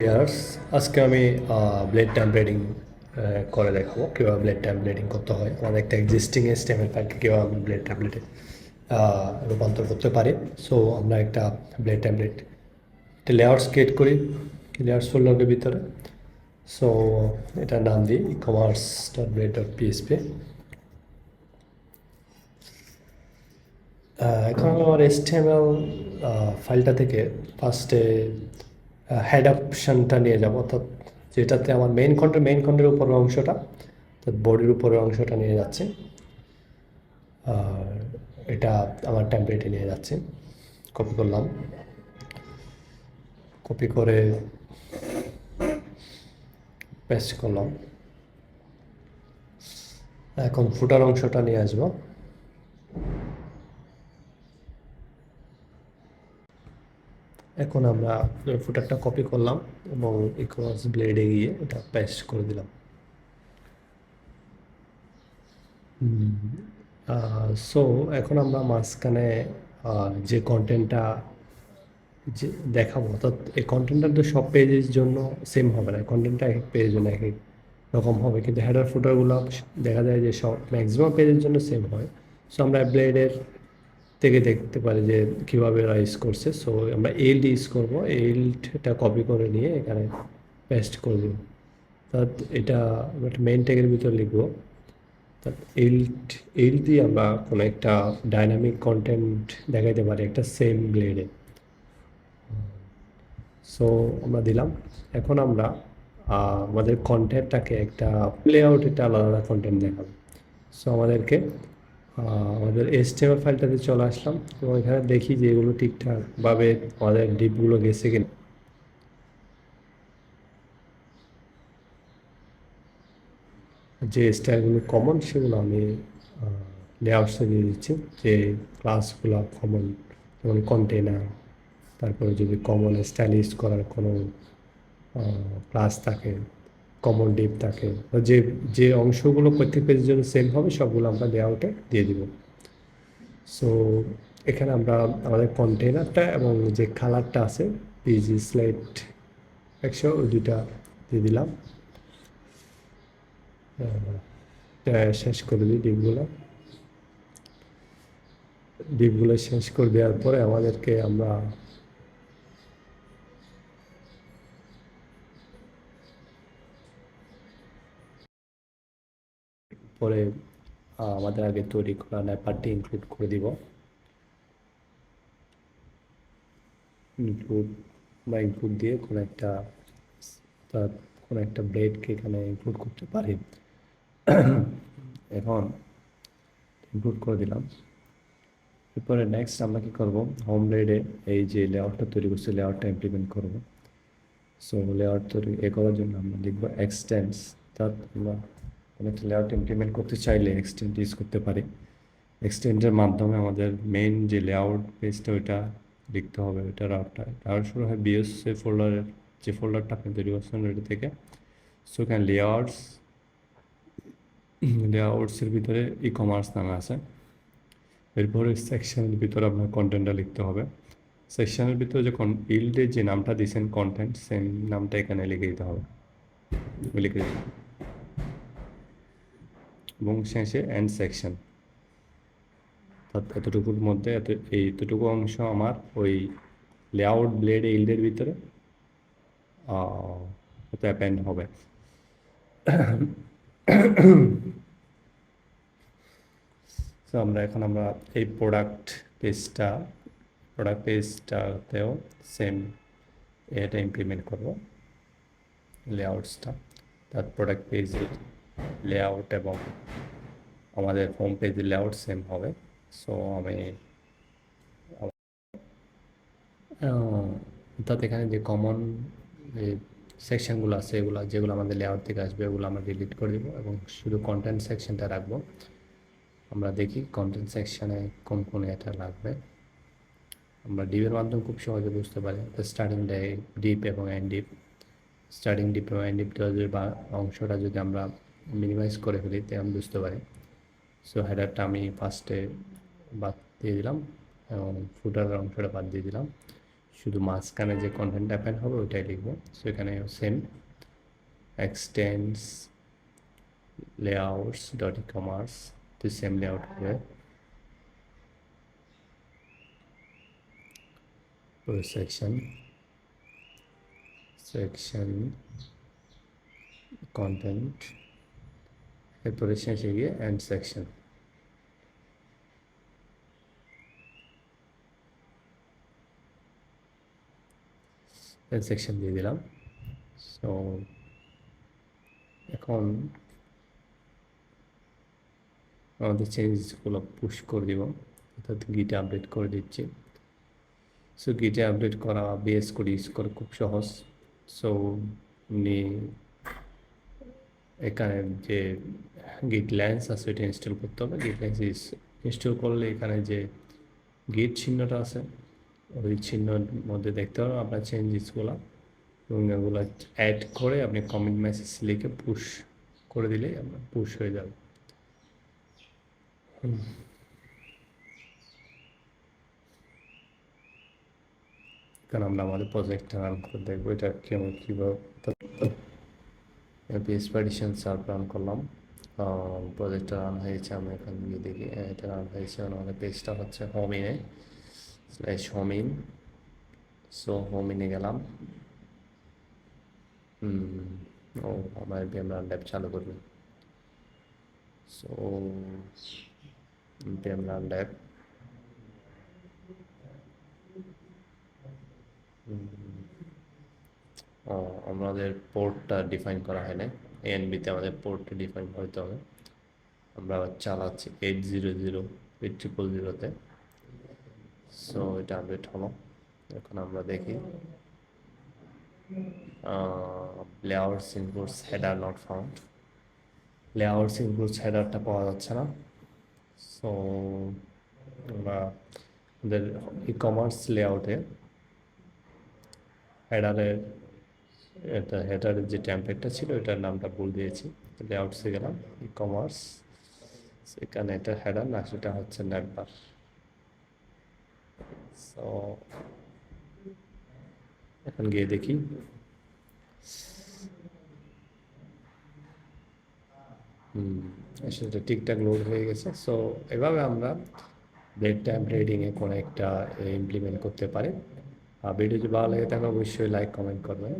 Years আজকে আমি blade templating করে দেখাবো কীভাবে ব্লেড টেমপ্লেটিং করতে হয় আমাদের একটা এক্সিস্টিং এসটিএমএল ফাইলকে কীভাবে আমরা ব্লেড টেমপ্লেটে রূপান্তর করতে পারি। সো আমরা একটা ব্লেড টেমপ্লেট লেয়ার্স ক্রিয়েট করি লেয়ার্স ফোল্ডারের ভিতরে। সো এটার নাম দিই e-commerce dot blade dot PHP. এখন আমার এসটিএমএল ফাইলটা থেকে ফার্স্টে হেড অপশানটা নিয়ে যাব, অর্থাৎ যেটাতে আমার মেইন কন্টেন্টের উপরের অংশটা, অর্থাৎ বডির উপরের অংশটা নিয়ে যাচ্ছে। আর এটা আমার টেমপ্লেটে নিয়ে যাচ্ছে। কপি করলাম, কপি করে পেস্ট করলাম। এখন ফুটার অংশটা নিয়ে আসবো। এখন আমরা ফুটারটা কপি করলাম এবং ই-কমার্স ব্লেডে গিয়ে এটা পেস্ট করে দিলাম। সো এখন আমরা মাঝখানে যে কন্টেন্টটা যে দেখাবো, অর্থাৎ এই কন্টেন্টটা তো সব পেজের জন্য সেম হবে না, কন্টেন্টটা এক এক পেজের জন্য এক এক রকম হবে, কিন্তু হেডার ফুটারগুলো দেখা যায় যে সব ম্যাক্সিমাম পেজের জন্য সেম হয়। সো আমরা ব্লেডের থেকে দেখতে পারি যে কীভাবে ওরা ইউজ করছে। সো আমরা এইল্ড ইউজ করবো, এইল্ডটা কপি করে নিয়ে এখানে পেস্ট করে দেবো। অর্থাৎ এটা একটা মেইন ট্যাগের ভিতরে লিখবো। এইল দিয়ে আমরা কোনো একটা ডাইনামিক কন্টেন্ট দেখাইতে পারি একটা সেম ব্লেডে। সো আমরা দিলাম। এখন আমরা আমাদের কন্টেন্টটাকে একটা লেআউট, একটা আলাদা কন্টেন্ট দেখাবো। সো আমাদেরকে আমাদের এসটিএমএল ফাইলটাতে চলে আসলাম এবং এখানে দেখি যে এগুলো ঠিকঠাকভাবে আমাদের ডিপগুলো গেছে কিনা। যে স্টাইলগুলো কমন সেগুলো আমি লেআউটসে দিয়ে দিচ্ছি। যে ক্লাসগুলো কমন, যেমন কন্টেনার, তারপরে যদি কমন স্টাইল ইউজ করার কোনো ক্লাস থাকে, কমন ডিপ থাকে, যে যে অংশগুলো প্রত্যেক পেজের জন্য সেম হবে সবগুলো আমরা লেআউটে দিয়ে দিব। সো এখানে আমরা আমাদের কন্টেনারটা এবং যে কালারটা আছে পিজি স্লেট 100 ওই দুইটা দিয়ে দিলাম। শেষ করে দিই ডিপগুলো শেষ করে দেওয়ার পরে আমাদেরকে আমরা পরে আমাদের আগে তৈরি করা ন্যাপারটি ইনক্লুড করে দিব। ইনক্লুড দিয়ে কোনো একটা ব্লেডকে এখানে ইনক্লুড করতে পারি। এখন ইনক্লুড করে দিলাম। এরপরে নেক্সট আমরা কি করব, হোম ব্লেডে এই যে লেআউটটা তৈরি করছি লেআউটটা ইমপ্লিমেন্ট করব। সো লেআউট তৈরি করার জন্য আমরা লিখব এক্সটেন্স। অর্থাৎ আমরা কোনো একটা লেআউট ইমপ্লিমেন্ট করতে চাইলে এক্সটেন্ট ইউজ করতে পারি। এক্সটেন্ডের মাধ্যমে আমাদের মেইন যে লেআউট পেজটা ওইটা লিখতে হবে। ওইটা রাউট শুরু হয় বিএস ফোল্ডারের, যে ফোল্ডারটা আপনি তৈরি করছেন ওইটা থেকে। সো এখানে লেআউটসের ভিতরে ই-কমার্স নামে আছে। এরপরে সেকশনের ভিতরে আপনার কন্টেন্টটা লিখতে হবে। সেকশনের ভিতরে যে ইল্ডে যে নামটা দিয়েছেন কন্টেন্ট, সেম নামটা এখানে লিখে দিতে হবে, লিখে দিতে এবং শেষে এন্ড সেকশন। এতটুকুর মধ্যে এতটুকু অংশ আমার ওই লেআউট ব্লেড ইল্ডের ভিতরে অ্যাপেন্ড হবে। সো আমরা এই প্রোডাক্ট পেজটাতেও সেম এটা ইমপ্লিমেন্ট করব লেআউটসটা। তার প্রোডাক্ট পেজের লেআউট এবং আমাদের হোম পেজের লেআউট সেম হবে। সো আমি অর্থাৎ এখানে যে কমন সেকশনগুলো আছে যেগুলো আমাদের লেআউট থেকে আসবে ওগুলো আমরা ডিলিট করে দেবো এবং শুধু কন্টেন্ট সেকশনটা রাখবো। আমরা দেখি কন্টেন্ট সেকশনে কোন এটা লাগবে। আমরা ডিপের মাধ্যমে খুব সহজে বুঝতে পারি। স্টার্টিং ডিপ এবং এন্ড ডিপ, স্টার্টিং ডিপ এবং এন্ড ডিপটা বা অংশটা যদি আমরা মিনিমাইজ করে ফেলি তাহলে আমি বুঝতে পারি। সো হেডারটা আমি ফার্স্টে বাদ দিয়ে দিলাম এবং ফুটারের অংশটা বাদ দিয়ে দিলাম। শুধু মাঝখানে যে কন্টেন্ট অ্যাপেন্ড হবে ওইটাই লিখবো। সো এখানে same এক্সটেন্স layouts dot e commerce, তো সেম লেআউট হবে। সেকশন কন্টেন্ট, এরপরে শেষে গিয়ে এন্ড সেকশন। এন্ড সেকশন দিয়ে দিলাম। সো এখন আমাদের চেঞ্জগুলো পুশ করে দিব, অর্থাৎ গিটে আপডেট করে দিচ্ছি। সো গিটে আপডেট করা বিএস কোড ইউজ করে খুব সহজ। সো আপনি এখানে যে গিট ল্যান্স আছে এটা ইনস্টল করতে হবে। গিট ল্যান্স ইনস্টল করলে এখানে যে গিট চিহ্নটা আছে ওই চিহ্নর মধ্যে দেখতে হবে আপনার চেঞ্জেসগুলো, এবং এগুলো অ্যাড করে আপনি কমেন্ট মেসেজ লিখে পুশ করে দিলেই আপনার পুশ হয়ে যাবে। কারণ আমরা আমাদের প্রজেক্টটা রান করে দেখবো এটা কেমন কীভাবে। পিএস পার্টিশন সার্ভ রান করলাম, প্রজেক্টটা রান হয়েছে। আমি এখান গিয়ে দেখি এটা রান হয়েছে। আমাদের পেজটা হচ্ছে হোমিনে হোমিন। সো হোমিনে গেলাম। ও আমার ভিএমআর ল্যাব চালু করবে। সো ভিএমআর ল্যাব আমাদের পোর্টটা ডিফাইন করা হয় না, এএনবিতে আমাদের পোর্টটা ডিফাইন হইতে হবে। আমরা চালাচ্ছি 800 800তে। সো এটা আপডেট হলো। এখন আমরা দেখি layouts inputs header not found, layouts inputs হেডারটা পাওয়া যাচ্ছে না। সো আমরা আমাদের ই কমার্স লেআউটে হেডারের হেডারের যে টেমপ্লেটটা ছিল এটার নামটা ভুল দিয়েছি। লেআউটসে গেলাম, ই কমার্স, সেখানে এটা হেডার না, সেটা হচ্ছে নেটবার। সো এখন গিয়ে দেখি সেটা ঠিকঠাক লোড হয়ে গেছে। সো এভাবে আমরা ব্লেড টাইম রেডিংয়ে কোনো একটা ইমপ্লিমেন্ট করতে পারি। ভিডিও যদি ভালো লাগে তাহলে অবশ্যই লাইক কমেন্ট করবেন।